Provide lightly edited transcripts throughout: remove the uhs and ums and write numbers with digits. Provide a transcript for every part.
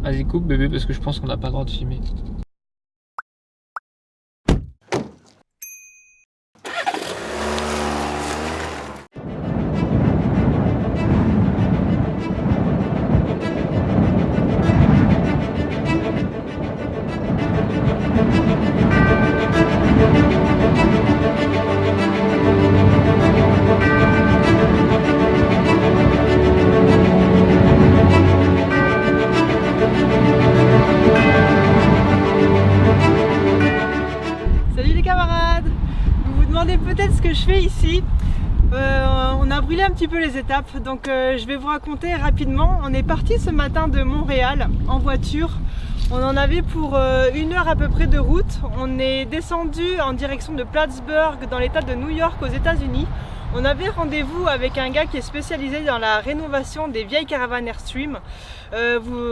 Vas-y, coupe bébé, parce que je pense qu'on n'a pas le droit de filmer. Salut les camarades! Vous vous demandez peut-être ce que je fais ici. On a brûlé un petit peu les étapes, donc je vais vous raconter rapidement. On est parti ce matin de Montréal en voiture. On en avait pour 1 heure à peu près de route. On est descendu en direction de Plattsburgh dans l'état de New York aux États-Unis. On avait rendez-vous avec un gars qui est spécialisé dans la rénovation des vieilles caravanes Airstream.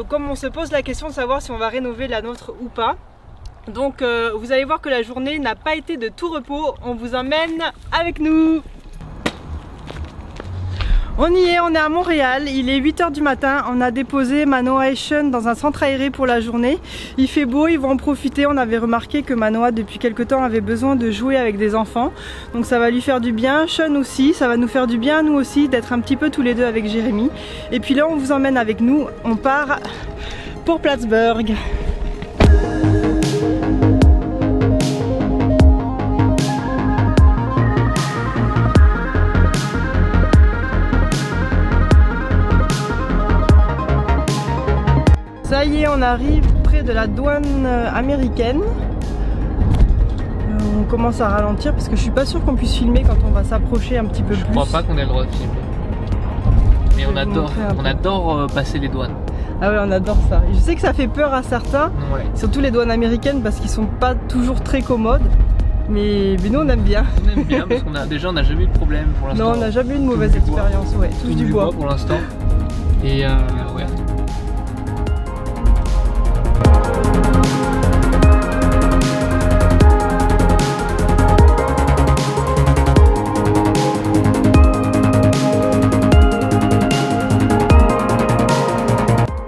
Comme on se pose la question de savoir si on va rénover la nôtre ou pas. Donc vous allez voir que la journée n'a pas été de tout repos. On vous emmène avec nous. On y est, on est à Montréal, il est 8 h du matin, on a déposé Manoa et Sean dans un centre aéré pour la journée. Il fait beau, ils vont en profiter, on avait remarqué que Manoa depuis quelque temps avait besoin de jouer avec des enfants. Donc ça va lui faire du bien, Sean aussi, ça va nous faire du bien nous aussi d'être un petit peu tous les deux avec Jérémy. Et puis là on vous emmène avec nous, on part pour Plattsburgh. Ça y est, on arrive près de la douane américaine. On commence à ralentir parce que je suis pas sûre qu'on puisse filmer quand on va s'approcher un petit peu plus. Je crois pas qu'on ait le droit de filmer. Mais on adore passer les douanes. Ah ouais, on adore ça. Et je sais que ça fait peur à certains, Ouais. surtout les douanes américaines parce qu'ils sont pas toujours très commodes. Mais nous on aime bien. On aime bien parce qu'on a déjà on n'a jamais eu de problème pour l'instant. Non, on n'a jamais eu de mauvaise expérience. Ouais, tous du bois. Pour l'instant. Et ouais.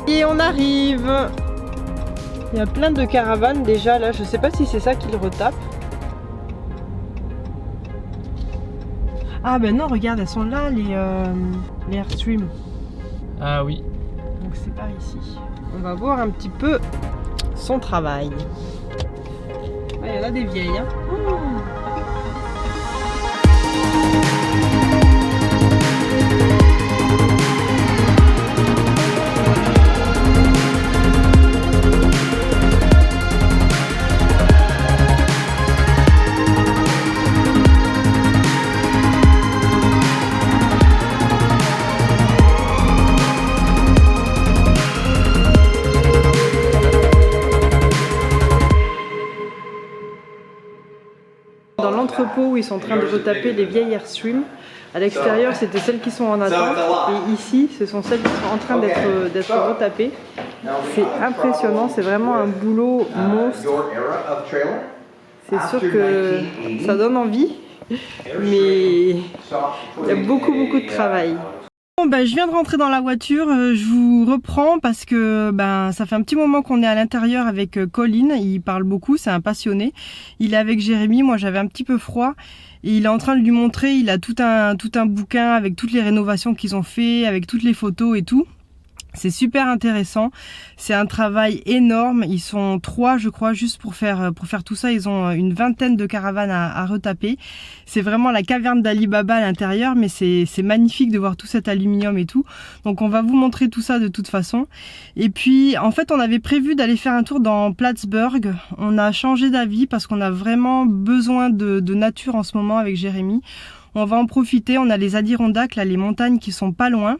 Et on arrive. Il y a plein de caravanes déjà là, je sais pas si c'est ça qu'ils retapent. Ah ben non, regarde, elles sont là les Airstream. Ah oui. Donc c'est par ici. On va voir un petit peu son travail. Ah, il y en a des vieilles. Hein. Dans l'entrepôt où ils sont en train de retaper les vieilles Airstream. À l'extérieur, c'était celles qui sont en attente. Et ici, ce sont celles qui sont en train d'être retapées. C'est impressionnant, c'est vraiment un boulot monstre. C'est sûr que ça donne envie, mais il y a beaucoup de travail. Bon, ben, je viens de rentrer dans la voiture, je vous reprends parce que ça fait un petit moment qu'on est à l'intérieur avec Colin, il parle beaucoup, c'est un passionné. Il est avec Jérémy, moi j'avais un petit peu froid et il est en train de lui montrer, il a tout un bouquin avec toutes les rénovations qu'ils ont fait, avec toutes les photos et tout. C'est super intéressant, c'est un travail énorme, ils sont 3 je crois juste pour faire tout ça, ils ont une vingtaine de caravanes à retaper. C'est vraiment la caverne d'Ali Baba à l'intérieur, mais c'est magnifique de voir tout cet aluminium et tout. Donc on va vous montrer tout ça de toute façon. Et puis en fait on avait prévu d'aller faire un tour dans Plattsburgh, on a changé d'avis parce qu'on a vraiment besoin de nature en ce moment avec Jérémy. On va en profiter, on a les Adirondacks, là, les montagnes qui sont pas loin.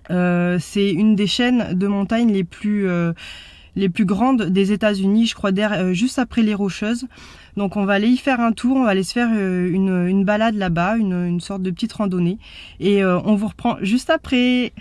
C'est une des chaînes de montagnes les plus grandes des États-Unis, je crois, juste après les Rocheuses. Donc on va aller y faire un tour, on va aller se faire une balade là-bas, une sorte de petite randonnée. Et on vous reprend juste après.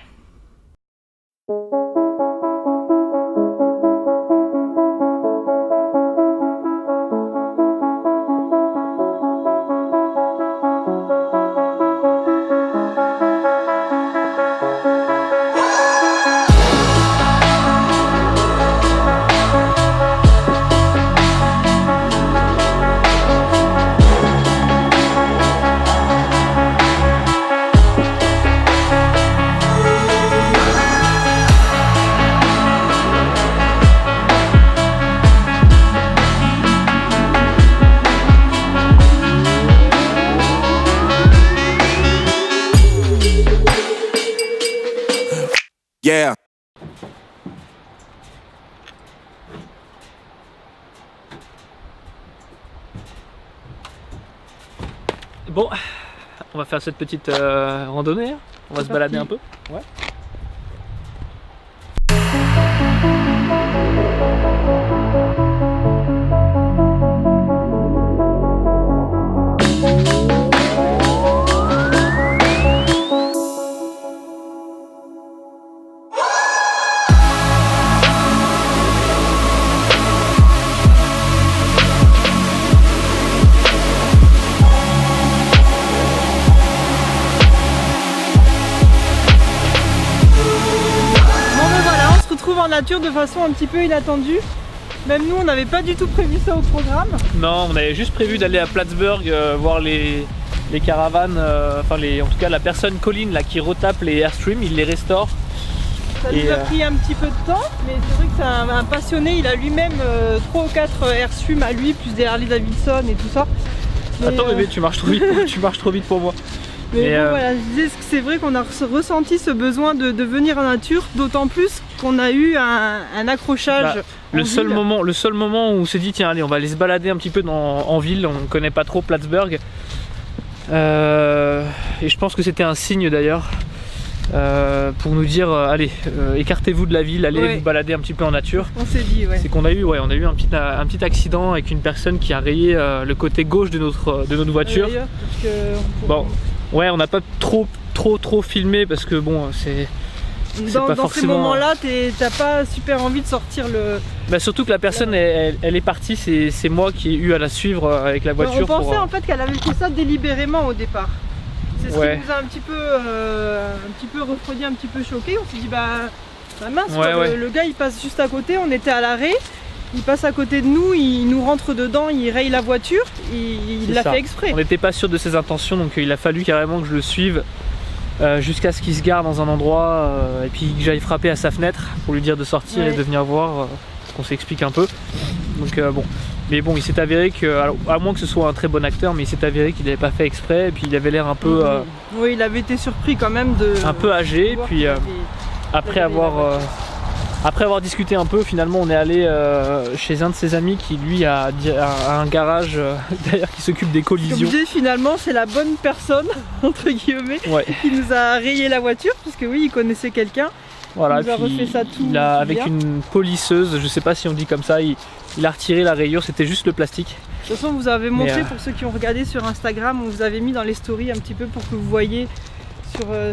Yeah. Bon, on va faire cette petite randonnée, hein. On va se balader un peu. Ouais. En nature de façon un petit peu inattendue. Même nous on n'avait pas du tout prévu ça au programme. Non, on avait juste prévu d'aller à Plattsburgh voir les caravanes, enfin en tout cas la personne Colin là qui retape les Airstream, il les restaure. Ça nous a pris un petit peu de temps, mais c'est vrai que c'est un passionné, il a lui-même 3 ou 4 Airstream à lui, plus des Harley Davidson et tout ça. Mais, attends bébé, tu marches trop vite, tu marches trop vite pour moi. Mais bon, voilà, je disais que c'est vrai qu'on a ressenti ce besoin de venir en nature, d'autant plus qu'on a eu un accrochage. Le seul moment où on s'est dit tiens allez on va aller se balader un petit peu en ville, on connaît pas trop Plattsburgh. Et je pense que c'était un signe d'ailleurs pour nous dire allez écartez-vous de la ville, allez vous balader un petit peu en nature. On s'est dit c'est qu'on a eu un petit accident avec une personne qui a rayé le côté gauche de notre voiture. Bon. Ouais, on n'a pas trop filmé parce que bon, c'est pas dans forcément... ces moments-là, t'as pas super envie de sortir le... Bah surtout que la personne, elle est partie, c'est moi qui ai eu à la suivre avec la voiture. On pensait en fait qu'elle avait fait ça délibérément au départ. C'est ce qui nous a un petit peu refroidi, un petit peu choqué. On s'est dit bah mince, le gars il passe juste à côté, on était à l'arrêt. Il passe à côté de nous, il nous rentre dedans, il raye la voiture, il l'a fait exprès. On n'était pas sûr de ses intentions, donc il a fallu carrément que je le suive jusqu'à ce qu'il se gare dans un endroit et puis que j'aille frapper à sa fenêtre pour lui dire de sortir et de venir voir, qu'on s'explique un peu. Donc bon, mais bon, il s'est avéré que, alors, à moins que ce soit un très bon acteur, mais il s'est avéré qu'il n'avait pas fait exprès et puis il avait l'air un peu... oui, il avait été surpris quand même de... Un peu âgé, puis après avoir discuté un peu, finalement on est allé chez un de ses amis qui lui a un garage d'ailleurs qui s'occupe des collisions. Comme je dis, finalement c'est la bonne personne entre guillemets qui nous a rayé la voiture parce que oui il connaissait quelqu'un. Voilà, il nous a refait ça tout. Avec une polisseuse, je sais pas si on dit comme ça, il a retiré la rayure, c'était juste le plastique. De toute façon vous avez montré pour ceux qui ont regardé sur Instagram, on vous avait mis dans les stories un petit peu pour que vous voyez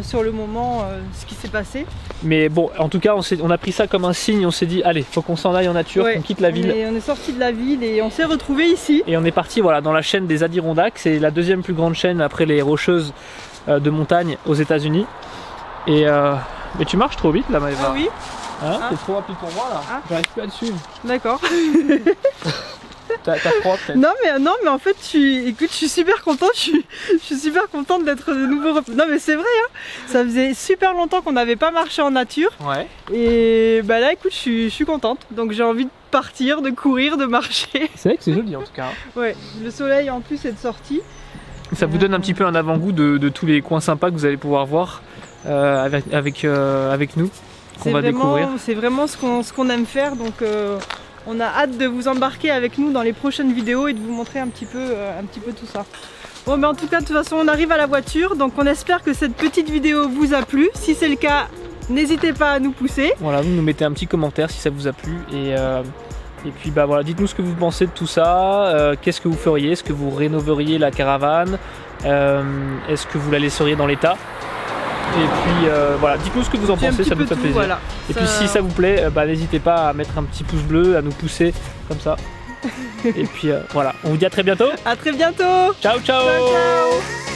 sur le moment ce qui s'est passé. Mais bon, en tout cas on a pris ça comme un signe, on s'est dit allez, faut qu'on s'en aille en nature, qu'on quitte la ville. On est sorti de la ville et on s'est retrouvé ici. Et on est parti dans la chaîne des Adirondacks, c'est la deuxième plus grande chaîne après les Rocheuses de montagne aux États-Unis. Et mais tu marches trop vite là Maëva. Ah oui. T'es trop rapide pour moi là, j'arrive plus à te suivre. D'accord. T'as froid peut-être. Non mais en fait écoute, je suis super contente, je suis super contente d'être de nouveau. Non mais c'est vrai hein, ça faisait super longtemps qu'on n'avait pas marché en nature. Ouais. Et bah là écoute, je suis contente, donc j'ai envie de partir, de courir, de marcher. C'est vrai que c'est joli en tout cas. Ouais, le soleil en plus est de sortie. Ça vous donne un petit peu un avant-goût de tous les coins sympas que vous allez pouvoir voir avec nous, qu'on va découvrir. C'est vraiment ce qu'on aime faire, donc on a hâte de vous embarquer avec nous dans les prochaines vidéos et de vous montrer un petit peu tout ça. Bon mais en tout cas de toute façon on arrive à la voiture, donc on espère que cette petite vidéo vous a plu. Si c'est le cas, n'hésitez pas à nous pousser. Voilà, vous nous mettez un petit commentaire si ça vous a plu et puis bah voilà, dites-nous ce que vous pensez de tout ça, qu'est-ce que vous feriez, est-ce que vous rénoveriez la caravane, est-ce que vous la laisseriez dans l'état? Et puis voilà, dites-nous ce que vous en pensez, ça nous fait plaisir. Voilà, et puis si ça vous plaît, n'hésitez pas à mettre un petit pouce bleu, à nous pousser comme ça. Et puis voilà, on vous dit à très bientôt. À très bientôt. Ciao ciao. Ciao, ciao.